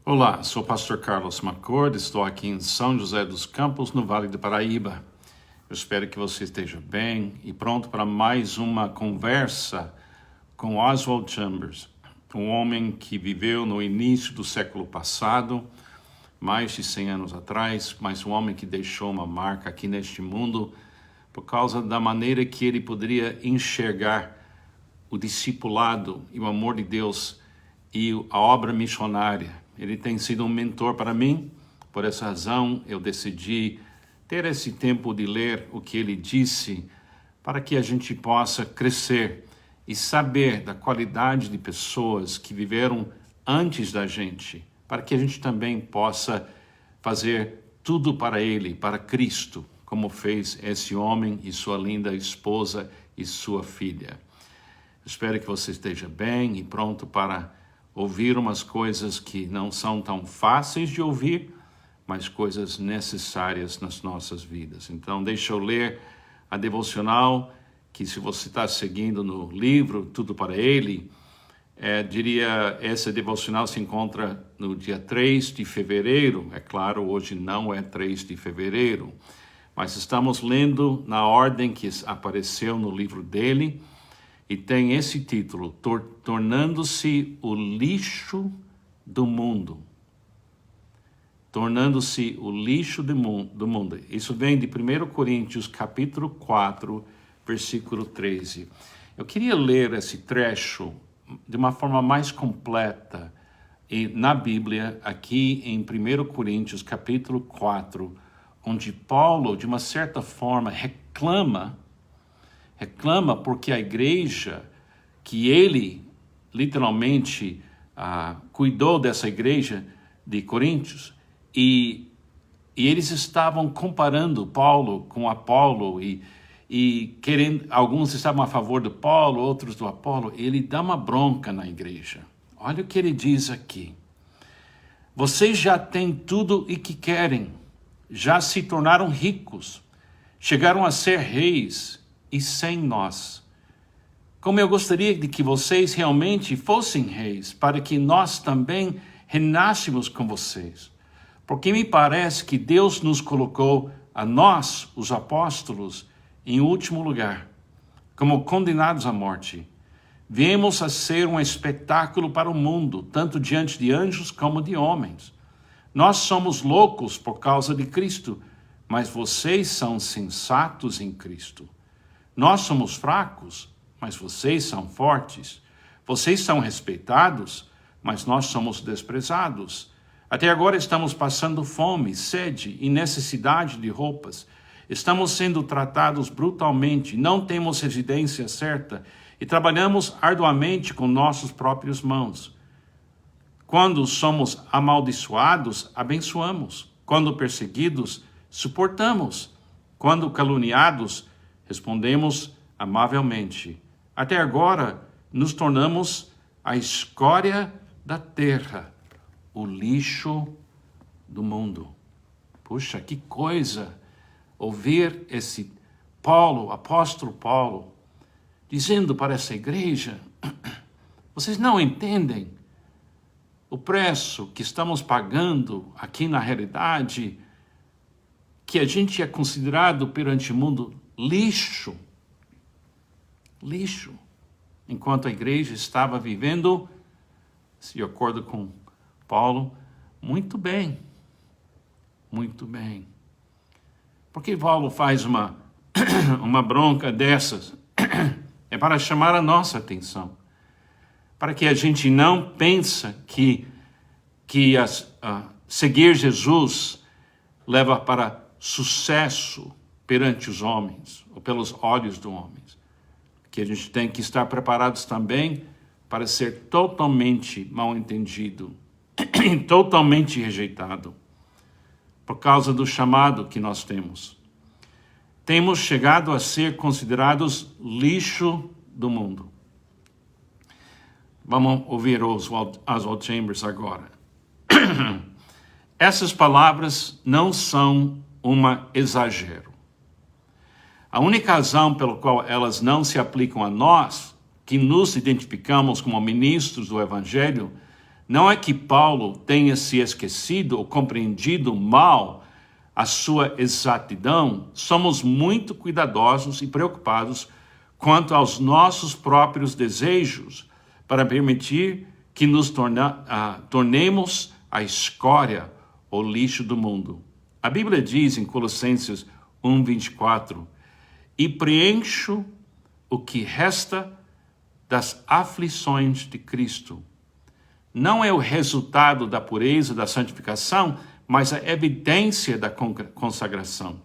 Olá, sou o pastor Carlos McCord, estou aqui em São José dos Campos, no Vale do Paraíba. Eu espero que você esteja bem e pronto para mais uma conversa com Oswald Chambers, um homem que viveu no início do século passado, mais de 100 anos atrás, mas um homem que deixou uma marca aqui neste mundo por causa da maneira que ele poderia enxergar o discipulado e o amor de Deus e a obra missionária. Ele tem sido um mentor para mim, por essa razão eu decidi ter esse tempo de ler o que ele disse, para que a gente possa crescer e saber da qualidade de pessoas que viveram antes da gente, para que a gente também possa fazer tudo para ele, para Cristo, como fez esse homem e sua linda esposa e sua filha. Espero que você esteja bem e pronto para ouvir umas coisas que não são tão fáceis de ouvir, mas coisas necessárias nas nossas vidas. Então, deixa eu ler a devocional, que se você está seguindo no livro Tudo para Ele, essa devocional se encontra no dia 3 de fevereiro. É claro, hoje não é 3 de fevereiro, mas estamos lendo na ordem que apareceu no livro dele, e tem esse título, Tornando-se o lixo do mundo. Tornando-se o lixo do mundo. Isso vem de 1 Coríntios, capítulo 4, versículo 13. Eu queria ler esse trecho de uma forma mais completa na Bíblia, aqui em 1 Coríntios, capítulo 4, onde Paulo, de uma certa forma, reclama porque a igreja, que ele literalmente cuidou dessa igreja de Coríntios, e eles estavam comparando Paulo com Apolo, e querendo, alguns estavam a favor do Paulo, outros do Apolo. Ele dá uma bronca na igreja. Olha o que ele diz aqui. Vocês já têm tudo o que querem, já se tornaram ricos, chegaram a ser reis, e sem nós. Como eu gostaria de que vocês realmente fossem reis, para que nós também reinássemos com vocês. Porque me parece que Deus nos colocou, a nós, os apóstolos, em último lugar, como condenados à morte. Viemos a ser um espetáculo para o mundo, tanto diante de anjos como de homens. Nós somos loucos por causa de Cristo, mas vocês são sensatos em Cristo. Nós somos fracos, mas vocês são fortes. Vocês são respeitados, mas nós somos desprezados. Até agora estamos passando fome, sede e necessidade de roupas. Estamos sendo tratados brutalmente, não temos residência certa e trabalhamos arduamente com nossas próprias mãos. Quando somos amaldiçoados, abençoamos. Quando perseguidos, suportamos. Quando caluniados, respondemos amavelmente. Até agora, nos tornamos a escória da terra, o lixo do mundo. Puxa, que coisa ouvir esse Paulo, apóstolo Paulo, dizendo para essa igreja: vocês não entendem o preço que estamos pagando aqui na realidade, que a gente é considerado perante o mundo lixo, enquanto a igreja estava vivendo, de acordo com Paulo, muito bem. Por que Paulo faz uma bronca dessas? É para chamar a nossa atenção, para que a gente não pense que seguir Jesus leva para sucesso perante os homens, ou pelos olhos dos homens. Que a gente tem que estar preparados também para ser totalmente mal entendido, totalmente rejeitado, por causa do chamado que nós temos. Temos chegado a ser considerados lixo do mundo. Vamos ouvir Oswald Chambers agora. Essas palavras não são um exagero. A única razão pela qual elas não se aplicam a nós, que nos identificamos como ministros do Evangelho, Não é que Paulo tenha se esquecido ou compreendido mal a sua exatidão. Somos muito cuidadosos e preocupados quanto aos nossos próprios desejos para permitir que nos tornemos a escória ou lixo do mundo. A Bíblia diz em Colossenses 1:24, e preencho o que resta das aflições de Cristo. Não é o resultado da pureza, da santificação, mas a evidência da consagração.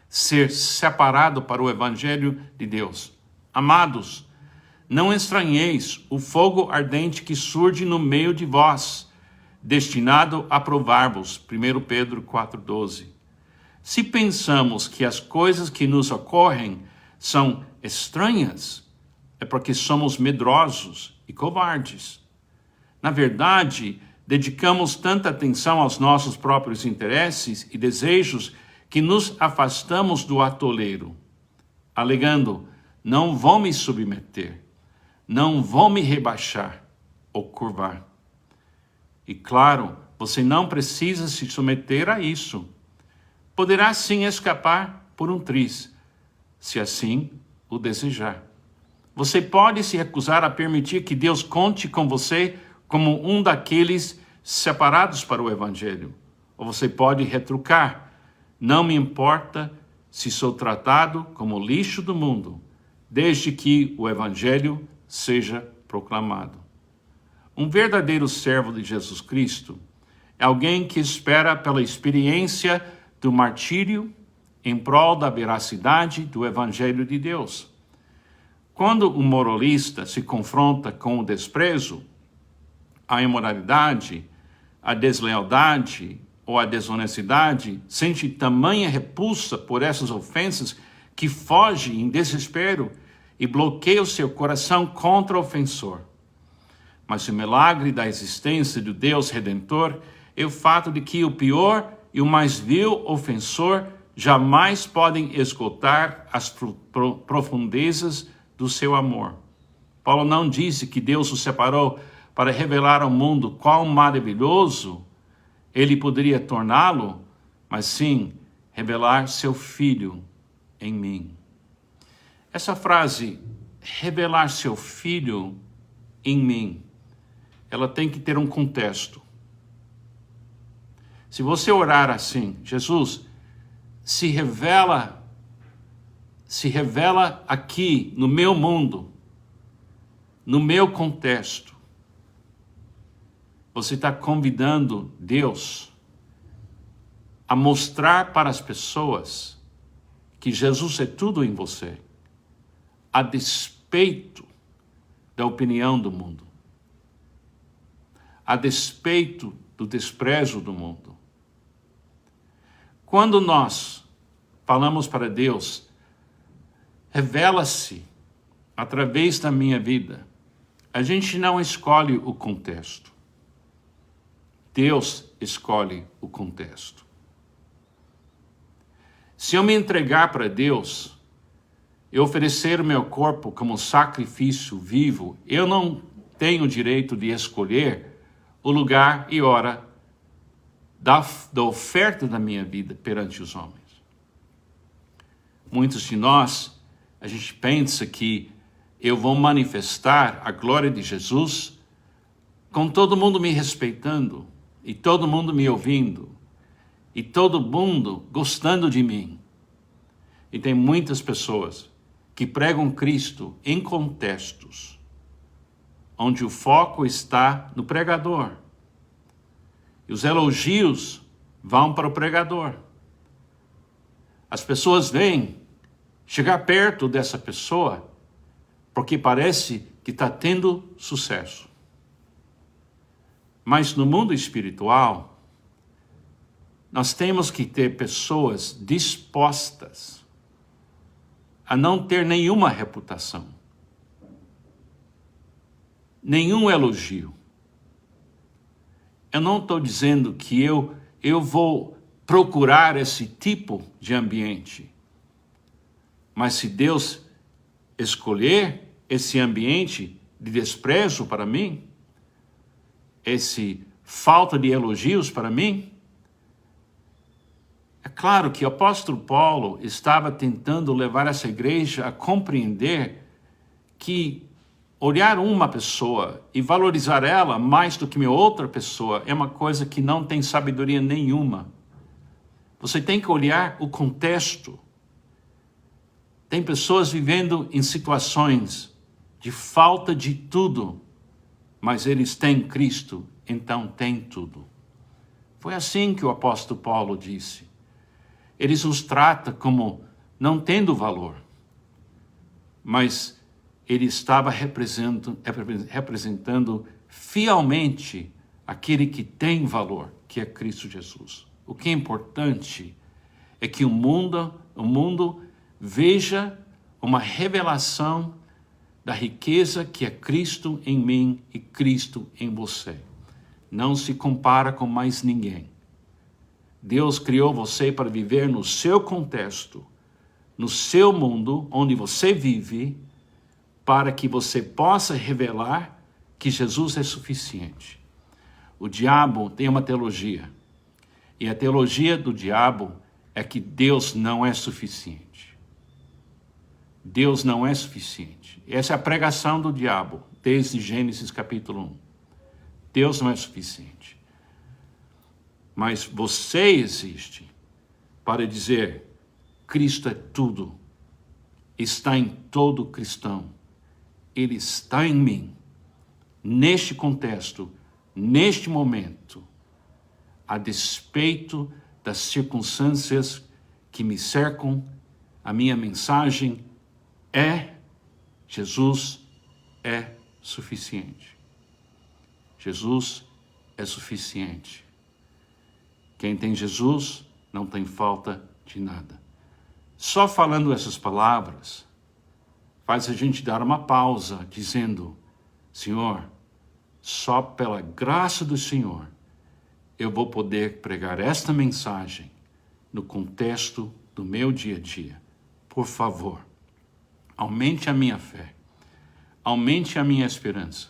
Ser separado para o Evangelho de Deus. Amados, não estranheis o fogo ardente que surge no meio de vós, destinado a provar-vos. 1 Pedro 4:12. Se pensamos que as coisas que nos ocorrem são estranhas, é porque somos medrosos e covardes. Na verdade, dedicamos tanta atenção aos nossos próprios interesses e desejos que nos afastamos do atoleiro, alegando, não vou me submeter, não vou me rebaixar ou curvar. E claro, você não precisa se submeter a isso. Poderá sim escapar por um triz, se assim o desejar. Você pode se recusar a permitir que Deus conte com você como um daqueles separados para o Evangelho. Ou você pode retrucar, não me importa se sou tratado como lixo do mundo, desde que o Evangelho seja proclamado. Um verdadeiro servo de Jesus Cristo é alguém que espera pela experiência do martírio em prol da veracidade do Evangelho de Deus. Quando um moralista se confronta com o desprezo, a imoralidade, a deslealdade ou a desonestidade, sente tamanha repulsa por essas ofensas que foge em desespero e bloqueia o seu coração contra o ofensor. Mas o milagre da existência do Deus Redentor é o fato de que o pior e o mais vil ofensor jamais podem esgotar as profundezas do seu amor. Paulo não disse que Deus o separou para revelar ao mundo quão maravilhoso ele poderia torná-lo, mas sim revelar seu Filho em mim. Essa frase, revelar seu Filho em mim, ela tem que ter um contexto. Se você orar assim, Jesus, se revela aqui no meu mundo, no meu contexto. Você está convidando Deus a mostrar para as pessoas que Jesus é tudo em você, a despeito da opinião do mundo, a despeito do desprezo do mundo. Quando nós falamos para Deus, revela-se através da minha vida, a gente não escolhe o contexto. Deus escolhe o contexto. Se eu me entregar para Deus e oferecer o meu corpo como sacrifício vivo, eu não tenho o direito de escolher o lugar e hora da oferta da minha vida perante os homens. Muitos de nós, a gente pensa que eu vou manifestar a glória de Jesus com todo mundo me respeitando, e todo mundo me ouvindo, e todo mundo gostando de mim. E tem muitas pessoas que pregam Cristo em contextos onde o foco está no pregador. E os elogios vão para o pregador. As pessoas vêm chegar perto dessa pessoa porque parece que está tendo sucesso. Mas no mundo espiritual, nós temos que ter pessoas dispostas a não ter nenhuma reputação, nenhum elogio. Eu não estou dizendo que eu vou procurar esse tipo de ambiente, mas se Deus escolher esse ambiente de desprezo para mim, esse falta de elogios para mim? É claro que o apóstolo Paulo estava tentando levar essa igreja a compreender que olhar uma pessoa e valorizar ela mais do que uma outra pessoa é uma coisa que não tem sabedoria nenhuma. Você tem que olhar o contexto. Tem pessoas vivendo em situações de falta de tudo, mas eles têm Cristo, então têm tudo. Foi assim que o apóstolo Paulo disse. Ele nos trata como não tendo valor, mas ele estava representando fielmente aquele que tem valor, que é Cristo Jesus. O que é importante é que o mundo veja uma revelação da riqueza que é Cristo em mim e Cristo em você. Não se compara com mais ninguém. Deus criou você para viver no seu contexto, no seu mundo, onde você vive, para que você possa revelar que Jesus é suficiente. O diabo tem uma teologia, e a teologia do diabo é que Deus não é suficiente. Deus não é suficiente. Essa é a pregação do diabo, desde Gênesis capítulo 1. Deus não é suficiente. Mas você existe para dizer, Cristo é tudo, está em todo cristão, Ele está em mim, neste contexto, neste momento, a despeito das circunstâncias que me cercam, a minha mensagem é, Jesus é suficiente. Jesus é suficiente. Quem tem Jesus não tem falta de nada. Só falando essas palavras faz a gente dar uma pausa, dizendo, Senhor, só pela graça do Senhor eu vou poder pregar esta mensagem no contexto do meu dia a dia. Por favor, aumente a minha fé, aumente a minha esperança,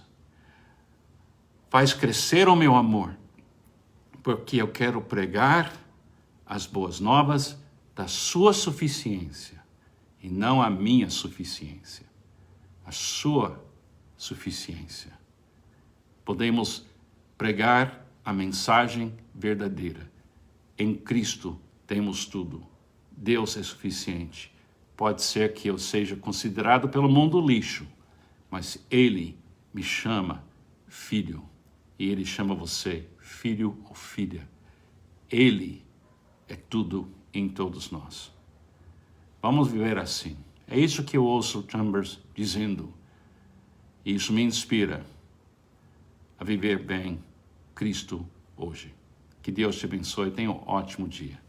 faz crescer o meu amor, porque eu quero pregar as boas novas da sua suficiência e não a minha suficiência, a sua suficiência. Podemos pregar a mensagem verdadeira. Em Cristo temos tudo. Deus é suficiente. Pode ser que eu seja considerado pelo mundo lixo, mas Ele me chama filho. E Ele chama você filho ou filha. Ele é tudo em todos nós. Vamos viver assim. É isso que eu ouço Chambers dizendo. E isso me inspira a viver bem Cristo hoje. Que Deus te abençoe. Tenha um ótimo dia.